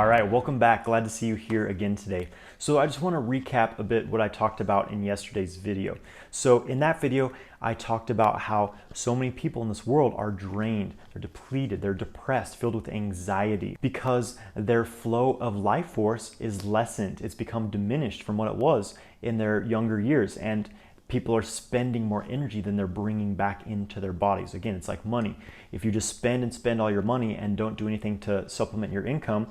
right, welcome back. Glad to see you here again today. So I just want to recap a bit what I talked about in yesterday's video. So in that video, I talked about how so many people in this world are drained, they're depleted, they're depressed, filled with anxiety because their flow of life force is lessened. It's become diminished from what it was in their younger years, and people are spending more energy than they're bringing back into their bodies. Again, it's like money. If you just spend and spend all your money and don't do anything to supplement your income,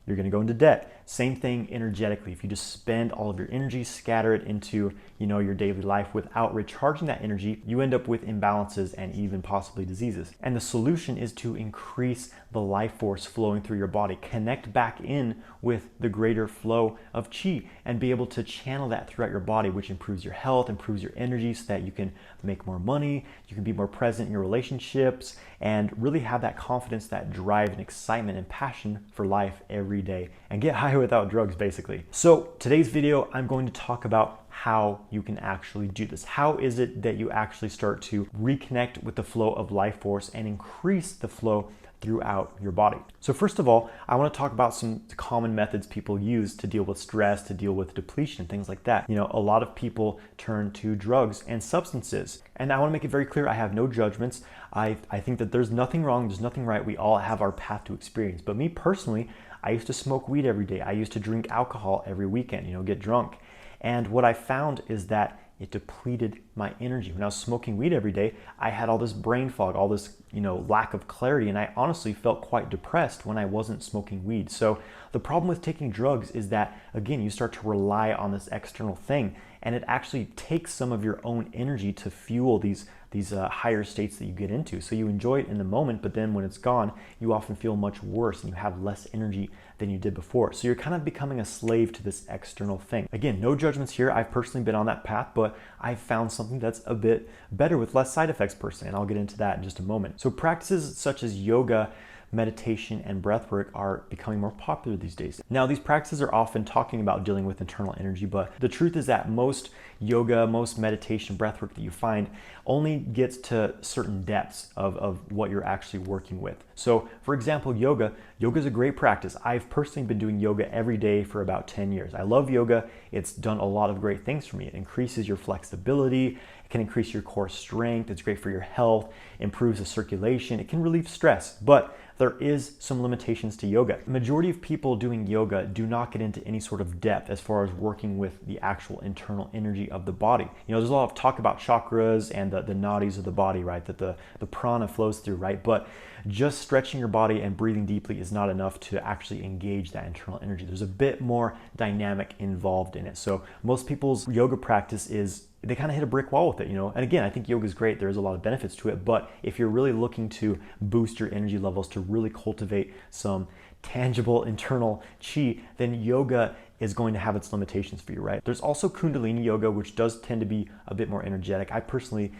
you're going to go into debt. Same thing energetically. If you just spend all of your energy, scatter it into, your daily life without recharging that energy, you end up with imbalances and even possibly diseases. And the solution is to increase the life force flowing through your body, connect back in with the greater flow of chi and be able to channel that throughout your body, which improves your health, improves your energy so that you can make more money, you can be more present in your relationships, and really have that confidence, that drive and excitement and passion for life every day and get high without drugs, basically. So today's video, I'm going to talk about how you can actually do this. How is it that you actually start to reconnect with the flow of life force and increase the flow throughout your body? So first of all, I want to talk about some common methods people use to deal with stress, to deal with depletion, things like that. A lot of people turn to drugs and substances. And I want to make it very clear, I have no judgments. I think that there's nothing wrong, there's nothing right. We all have our path to experience. But me personally, I used to smoke weed every day. I used to drink alcohol every weekend, get drunk. And what I found is that it depleted my energy. When I was smoking weed every day, I had all this brain fog, all this, lack of clarity, and I honestly felt quite depressed when I wasn't smoking weed. So the problem with taking drugs is that, again, you start to rely on this external thing, and it actually takes some of your own energy to fuel these higher states that you get into. So you enjoy it in the moment, but then when it's gone, you often feel much worse and you have less energy than you did before. So you're kind of becoming a slave to this external thing. Again, no judgments here. I've personally been on that path, but I've found something that's a bit better with less side effects personally, and I'll get into that in just a moment. So practices such as yoga, meditation, and breathwork are becoming more popular these days. Now, these practices are often talking about dealing with internal energy, but the truth is that most yoga, most meditation, breathwork that you find only gets to certain depths of what you're actually working with. So, for example, yoga is a great practice. I've personally been doing yoga every day for about 10 years. I love yoga. It's done a lot of great things for me. It increases your flexibility. It can increase your core strength. It's great for your health, improves the circulation. It can relieve stress, but there is some limitations to yoga. The majority of people doing yoga do not get into any sort of depth as far as working with the actual internal energy of the body. There's a lot of talk about chakras and the nadis of the body, right? That the prana flows through, right? But just stretching your body and breathing deeply is not enough to actually engage that internal energy. There's a bit more dynamic involved in it. So most people's yoga practice is they kind of hit a brick wall with it, And again, I think yoga is great. There's a lot of benefits to it. But if you're really looking to boost your energy levels, to really cultivate some tangible internal chi, then yoga is going to have its limitations for you, right? There's also Kundalini yoga, which does tend to be a bit more energetic. I personally,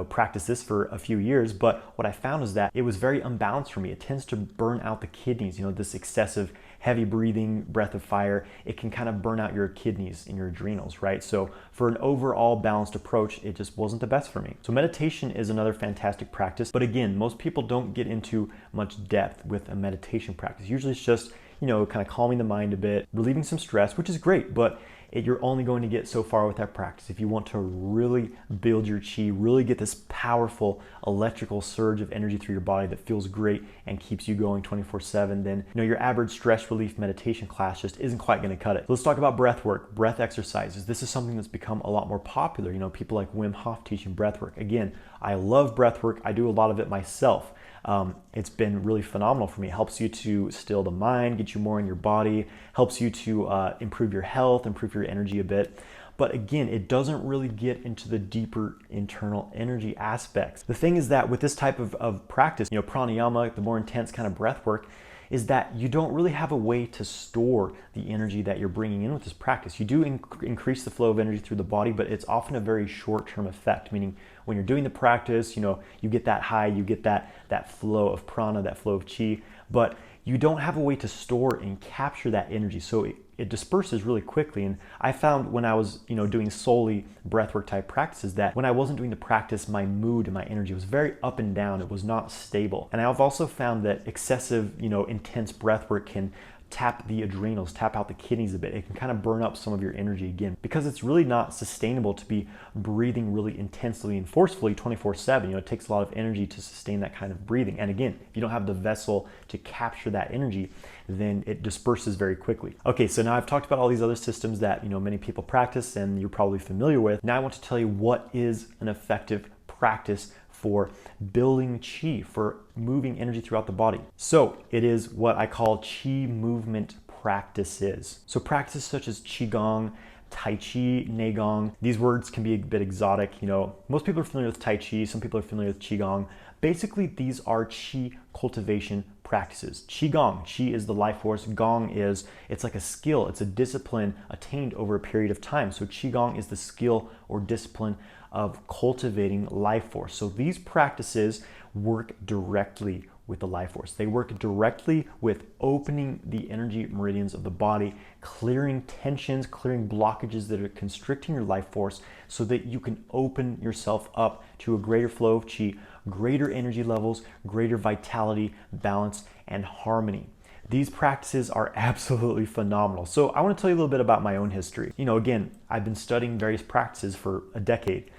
practiced this for a few years, but what I found is that it was very unbalanced for me. It tends to burn out the kidneys, this excessive heavy breathing, breath of fire. It can kind of burn out your kidneys and your adrenals, right? So for an overall balanced approach, it just wasn't the best for me. So meditation is another fantastic practice, but again, most people don't get into much depth with a meditation practice. Usually it's just kind of calming the mind a bit, relieving some stress, which is great, but you're only going to get so far with that practice. If you want to really build your chi, really get this powerful electrical surge of energy through your body that feels great and keeps you going 24/7, then your average stress relief meditation class just isn't quite going to cut it. So let's talk about breath work, breath exercises. This is something that's become a lot more popular. People like Wim Hof teaching breath work. Again, I love breath work. I do a lot of it myself. It's been really phenomenal for me. It helps you to still the mind, get you more in your body, helps you to improve your health, improve your energy a bit. But again, it doesn't really get into the deeper internal energy aspects. The thing is that with this type of practice, pranayama, the more intense kind of breath work, is that you don't really have a way to store the energy that you're bringing in with this practice. You do increase the flow of energy through the body, but it's often a very short-term effect, meaning when you're doing the practice, you get that high, you get that flow of prana, that flow of chi, but you don't have a way to store and capture that energy. So it disperses really quickly. And I found when I was, doing solely breathwork type practices that when I wasn't doing the practice, my mood and my energy was very up and down. It was not stable. And I've also found that excessive, intense breathwork can tap the adrenals, tap out the kidneys a bit. It can kind of burn up some of your energy again, because it's really not sustainable to be breathing really intensely and forcefully 24/7. It takes a lot of energy to sustain that kind of breathing. And again, if you don't have the vessel to capture that energy, then it disperses very quickly. Okay, so now I've talked about all these other systems that many people practice and you're probably familiar with. Now I want to tell you what is an effective practice for building qi, for moving energy throughout the body. So it is what I call qi movement practices. So practices such as qigong, tai chi, neigong, these words can be a bit exotic. Most people are familiar with tai chi, some people are familiar with qigong. Basically, these are qi cultivation practices. Qigong, qi is the life force. Gong it's like a skill, it's a discipline attained over a period of time. So qigong is the skill or discipline of cultivating life force. So these practices work directly with the life force. They work directly with opening the energy meridians of the body, clearing tensions, clearing blockages that are constricting your life force so that you can open yourself up to a greater flow of qi, greater energy levels, greater vitality, balance, and harmony. These practices are absolutely phenomenal. So I want to tell you a little bit about my own history. Again, I've been studying various practices for a decade.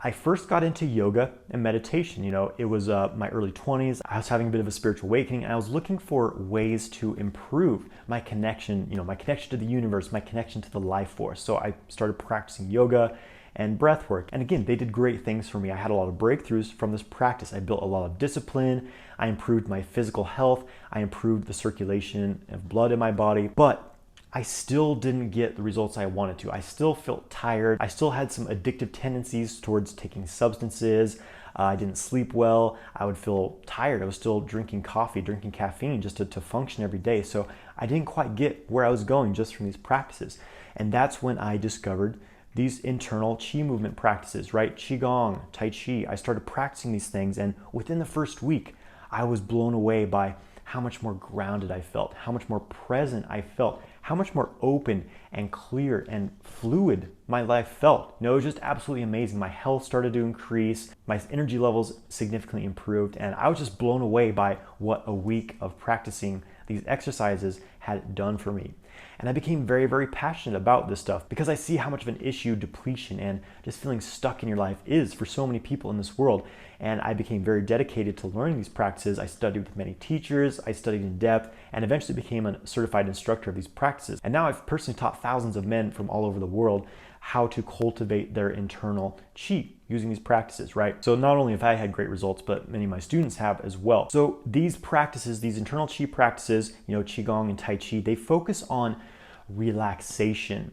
I first got into yoga and meditation. It was my early 20s. I was having a bit of a spiritual awakening, and I was looking for ways to improve my connection, my connection to the universe, my connection to the life force. So I started practicing yoga and breath work. And again, they did great things for me. I had a lot of breakthroughs from this practice. I built a lot of discipline. I improved my physical health. I improved the circulation of blood in my body. But I still didn't get the results I wanted to. I still felt tired. I still had some addictive tendencies towards taking substances. I didn't sleep well. I would feel tired. I was still drinking coffee, drinking caffeine just to function every day. So I didn't quite get where I was going just from these practices. And that's when I discovered these internal qi movement practices, right? Qigong, Tai Chi. I started practicing these things, and within the first week, I was blown away by how much more grounded I felt, how much more present I felt, how much more open and clear and fluid my life felt. It was just absolutely amazing. My health started to increase, my energy levels significantly improved, and I was just blown away by what a week of practicing these exercises had done for me. And I became very, very passionate about this stuff because I see how much of an issue depletion and just feeling stuck in your life is for so many people in this world. And I became very dedicated to learning these practices. I studied with many teachers, I studied in depth, and eventually became a certified instructor of these practices. And now I've personally taught thousands of men from all over the world how to cultivate their internal qi using these practices, right? So not only have I had great results, but many of my students have as well. So these practices, these internal qi practices, Qigong and Tai Chi, they focus on relaxation,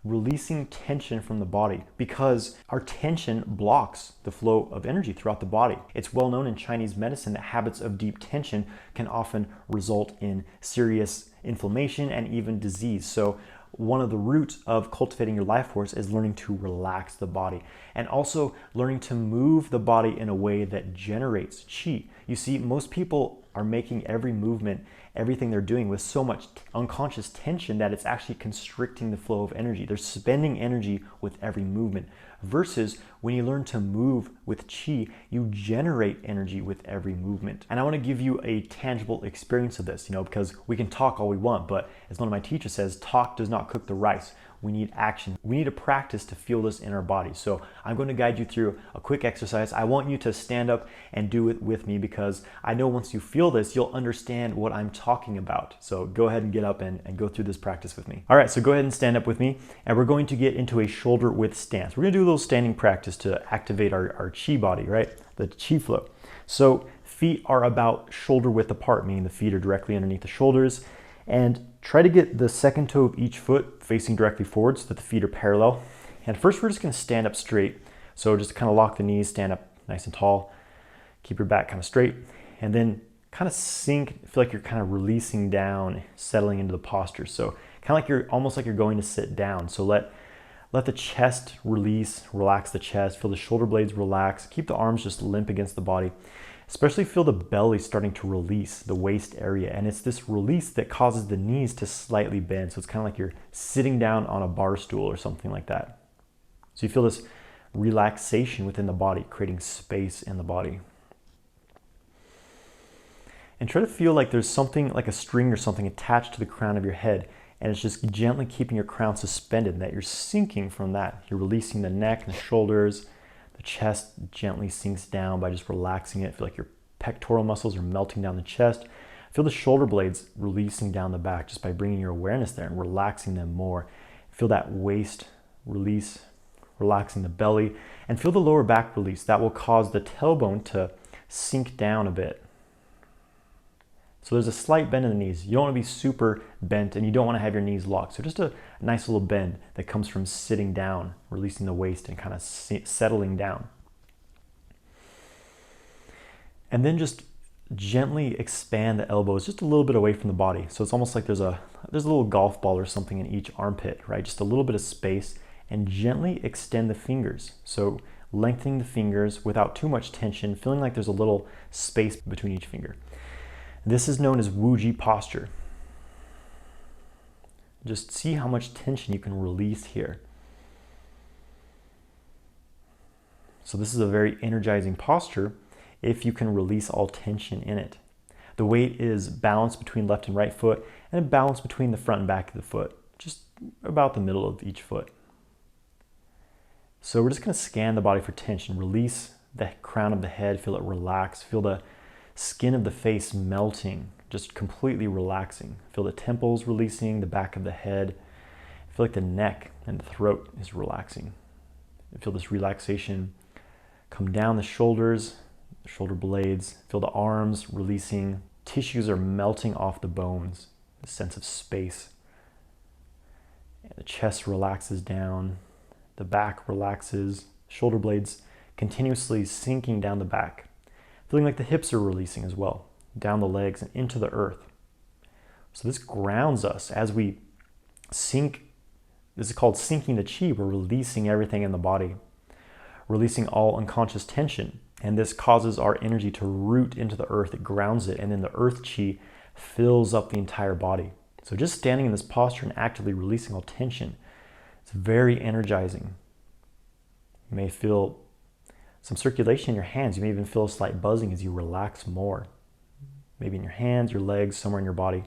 releasing tension from the body, because our tension blocks the flow of energy throughout the body. It's well known in Chinese medicine that habits of deep tension can often result in serious inflammation and even disease. So one of the roots of cultivating your life force is learning to relax the body, and also learning to move the body in a way that generates qi. You see, most people are making every movement, everything they're doing with so much unconscious tension that it's actually constricting the flow of energy. They're spending energy with every movement. Versus when you learn to move with qi, you generate energy with every movement. And I want to give you a tangible experience of this, because we can talk all we want, but as one of my teachers says, talk does not cook the rice. We need action. We need to practice to feel this in our bodies. So I'm going to guide you through a quick exercise. I want you to stand up and do it with me, because I know once you feel this, you'll understand what I'm talking about. So go ahead and get up and go through this practice with me. All right, so go ahead and stand up with me, and we're going to get into a shoulder width stance. We're going to do a little standing practice to activate our qi body, right? The qi flow. So feet are about shoulder width apart, meaning the feet are directly underneath the shoulders. And try to get the second toe of each foot facing directly forward so that the feet are parallel. And first we're just going to stand up straight. So just kind of lock the knees, stand up nice and tall. Keep your back kind of straight. And then kind of sink, feel like you're kind of releasing down, settling into the posture. So kind of like you're almost like you're going to sit down. So let the chest release, relax the chest, feel the shoulder blades relax. Keep the arms just limp against the body. Especially feel the belly starting to release, the waist area. And it's this release that causes the knees to slightly bend. So it's kind of like you're sitting down on a bar stool or something like that. So you feel this relaxation within the body, creating space in the body. And try to feel like there's something like a string or something attached to the crown of your head, and it's just gently keeping your crown suspended, and that you're sinking from that. You're releasing the neck and the shoulders. The chest gently sinks down by just relaxing it. Feel like your pectoral muscles are melting down the chest. Feel the shoulder blades releasing down the back just by bringing your awareness there and relaxing them more. Feel that waist release, relaxing the belly, and feel the lower back release. That will cause the tailbone to sink down a bit. So there's a slight bend in the knees. You don't want to be super bent, and you don't want to have your knees locked. So just a nice little bend that comes from sitting down, releasing the waist and kind of settling down. And then just gently expand the elbows just a little bit away from the body. So it's almost like there's a little golf ball or something in each armpit, right? Just a little bit of space, and gently extend the fingers. So lengthening the fingers without too much tension, feeling like there's a little space between each finger. This is known as Wuji posture. Just see how much tension you can release here. So this is a very energizing posture if you can release all tension in it. The weight is balanced between left and right foot, and a balance between the front and back of the foot, just about the middle of each foot. So we're just going to scan the body for tension. Release the crown of the head, feel it relax, feel the skin of the face melting, just completely relaxing. Feel the temples releasing, the back of the head. Feel like the neck and the throat is relaxing. Feel this relaxation come down the shoulders, the shoulder blades. Feel the arms releasing. Tissues are melting off the bones, the sense of space. And the chest relaxes down, the back relaxes, shoulder blades continuously sinking down the back. Feeling like the hips are releasing as well, down the legs and into the earth. So this grounds us as we sink. This is called sinking the chi. We're releasing everything in the body, releasing all unconscious tension. And this causes our energy to root into the earth. It grounds it. And then the earth chi fills up the entire body. So just standing in this posture and actively releasing all tension, it's very energizing. You may feel some circulation in your hands. You may even feel a slight buzzing as you relax more. Maybe in your hands, your legs, somewhere in your body.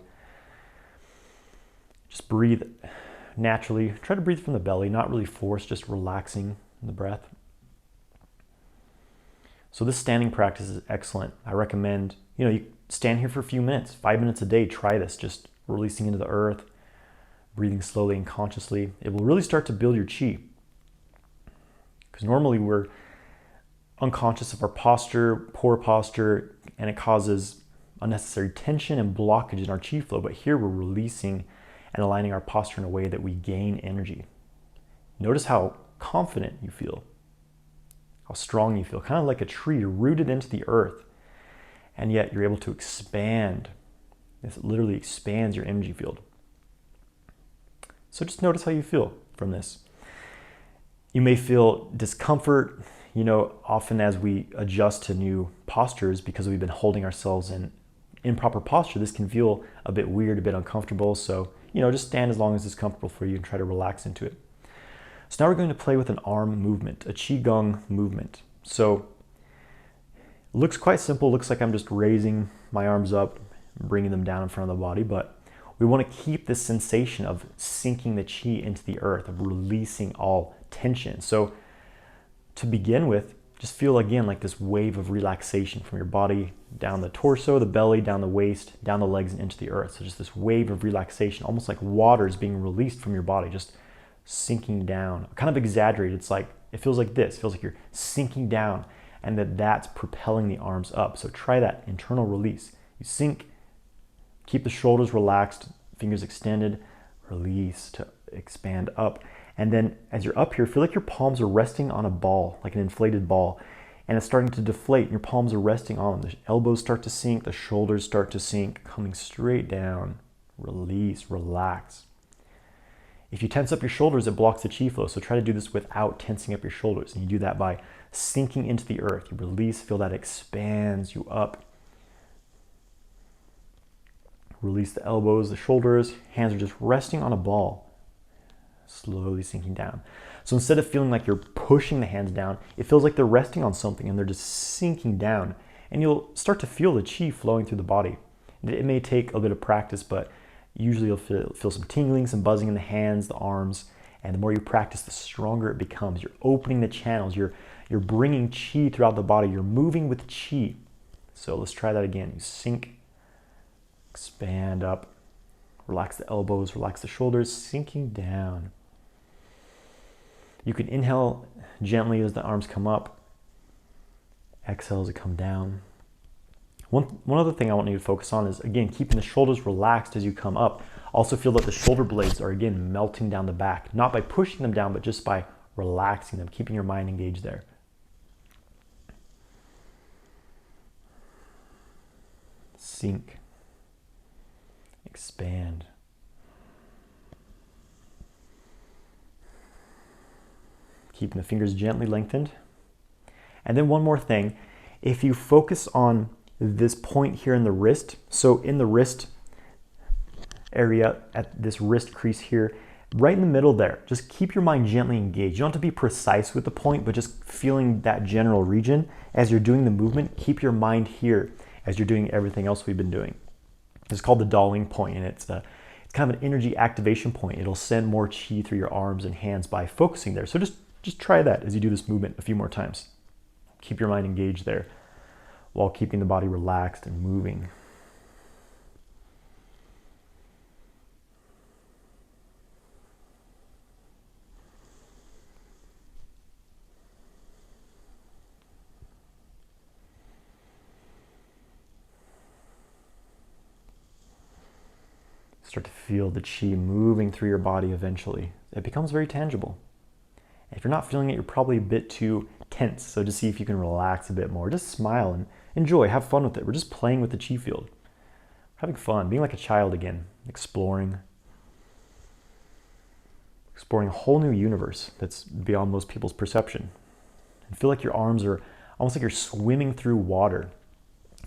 Just breathe naturally. Try to breathe from the belly, not really force, just relaxing the breath. So this standing practice is excellent. I recommend, you stand here for a few minutes, 5 minutes a day. Try this, just releasing into the earth, breathing slowly and consciously. It will really start to build your chi. Because normally we're unconscious of our posture, poor posture, and it causes unnecessary tension and blockage in our chi flow. But here we're releasing and aligning our posture in a way that we gain energy. Notice how confident you feel, how strong you feel, kind of like a tree. You're rooted into the earth, and yet you're able to expand. This literally expands your energy field. So just notice how you feel from this. You may feel discomfort, often as we adjust to new postures because we've been holding ourselves in improper posture. This can feel a bit weird, a bit uncomfortable. So, just stand as long as it's comfortable for you and try to relax into it. So now we're going to play with an arm movement, a Qigong movement. So it looks quite simple. It looks like I'm just raising my arms up, bringing them down in front of the body, but we want to keep this sensation of sinking the chi into the earth, of releasing all tension. So to begin with, just feel again like this wave of relaxation from your body down the torso, the belly, down the waist, down the legs, and into the earth. So just this wave of relaxation, almost like water is being released from your body, just sinking down. Kind of exaggerated. It feels like this. It feels like you're sinking down, and that's propelling the arms up. So try that internal release. You sink, keep the shoulders relaxed, fingers extended, release to expand up. And then as you're up here, feel like your palms are resting on a ball, like an inflated ball, and it's starting to deflate, and your palms are resting on them. The elbows start to sink, the shoulders start to sink, coming straight down. Release, relax. If you tense up your shoulders, it blocks the chi flow. So try to do this without tensing up your shoulders. And you do that by sinking into the earth. You release, feel that expands you up. Release the elbows, the shoulders, hands are just resting on a ball, slowly sinking down. So instead of feeling like you're pushing the hands down, it feels like they're resting on something and they're just sinking down. and you'll start to feel the chi flowing through the body. It may take a bit of practice, but usually you'll feel some tingling, some buzzing in the hands, the arms, and the more you practice, the stronger it becomes. You're opening the channels, you're bringing chi throughout the body, you're moving with chi. So let's try that again. You sink, expand up, relax the elbows, relax the shoulders, sinking down. You can inhale gently as the arms come up, exhale as it come down. One other thing I want you to focus on is, again, keeping the shoulders relaxed as you come up. Also feel that the shoulder blades are, again, melting down the back, not by pushing them down, but just by relaxing them, keeping your mind engaged there. Sink, expand. Keeping the fingers gently lengthened. And then one more thing, if you focus on this point here in the wrist, so in the wrist area, at this wrist crease here, right in the middle there, just keep your mind gently engaged. You don't have to be precise with the point, but just feeling that general region as you're doing the movement. Keep your mind here as you're doing everything else we've been doing. It's called the Daling point, and it's kind of an energy activation point. It'll send more chi through your arms and hands by focusing there. So just try that as you do this movement a few more times. Keep your mind engaged there while keeping the body relaxed and moving. Start to feel the chi moving through your body eventually. It becomes very tangible. If you're not feeling it, you're probably a bit too tense. So just see if you can relax a bit more. Just smile and enjoy, have fun with it. We're just playing with the chi field. We're having fun, being like a child again, exploring a whole new universe that's beyond most people's perception. And feel like your arms are almost like you're swimming through water.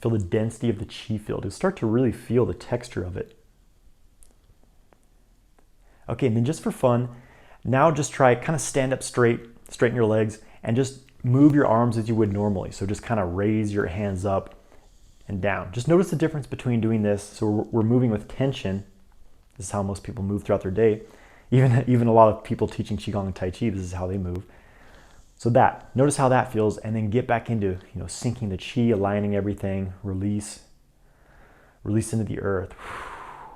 Feel the density of the chi field. You start to really feel the texture of it. Okay, and then just for fun, now just try kind of stand up straight, straighten your legs, and just move your arms as you would normally. So just kind of raise your hands up and down. Just notice the difference between doing this. So we're moving with tension. This is how most people move throughout their day. Even a lot of people teaching Qigong and Tai Chi, this is how they move. So notice how that feels, and then get back into, sinking the chi, aligning everything, release into the earth.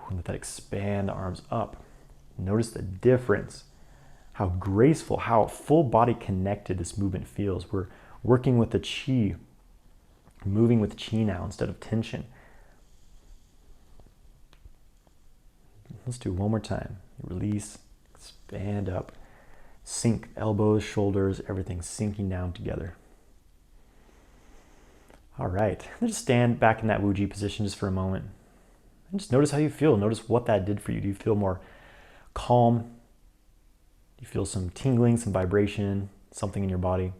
And let that expand the arms up. Notice the difference, how graceful, how full body connected this movement feels. We're working with the chi, moving with chi now instead of tension. Let's do it one more time. Release, expand up, sink elbows, shoulders, everything sinking down together. All right, just stand back in that Wu Ji position just for a moment. And just notice how you feel. Notice what that did for you. Do you feel more calm? Do you feel some tingling, some vibration, something in your body?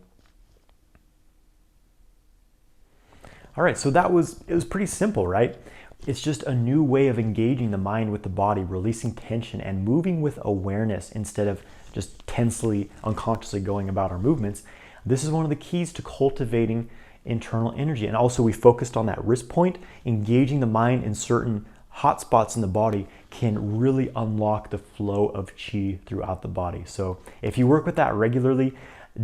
All right, so it was pretty simple, right? It's just a new way of engaging the mind with the body, releasing tension and moving with awareness instead of just tensely, unconsciously going about our movements. This is one of the keys to cultivating internal energy. And also we focused on that wrist point. Engaging the mind in certain hot spots in the body can really unlock the flow of chi throughout the body. So if you work with that regularly,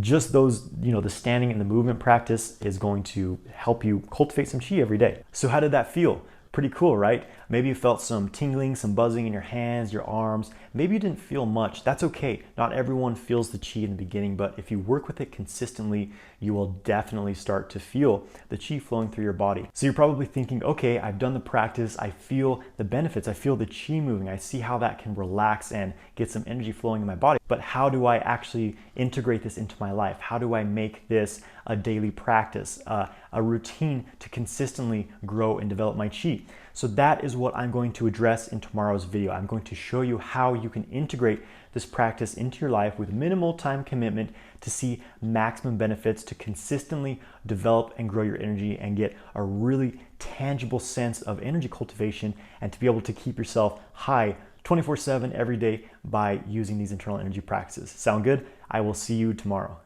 just those, the standing and the movement practice is going to help you cultivate some chi every day. So how did that feel? Pretty cool, right? Maybe you felt some tingling, some buzzing in your hands, your arms. Maybe you didn't feel much. That's okay. Not everyone feels the chi in the beginning, but if you work with it consistently, you will definitely start to feel the chi flowing through your body. So you're probably thinking, okay, I've done the practice. I feel the benefits. I feel the chi moving. I see how that can relax and get some energy flowing in my body. But how do I actually integrate this into my life? How do I make this a daily practice, a routine to consistently grow and develop my chi? So that is what I'm going to address in tomorrow's video. I'm going to show you how you can integrate this practice into your life with minimal time commitment to see maximum benefits, to consistently develop and grow your energy and get a really tangible sense of energy cultivation, and to be able to keep yourself high 24/7 every day by using these internal energy practices. Sound good? I will see you tomorrow.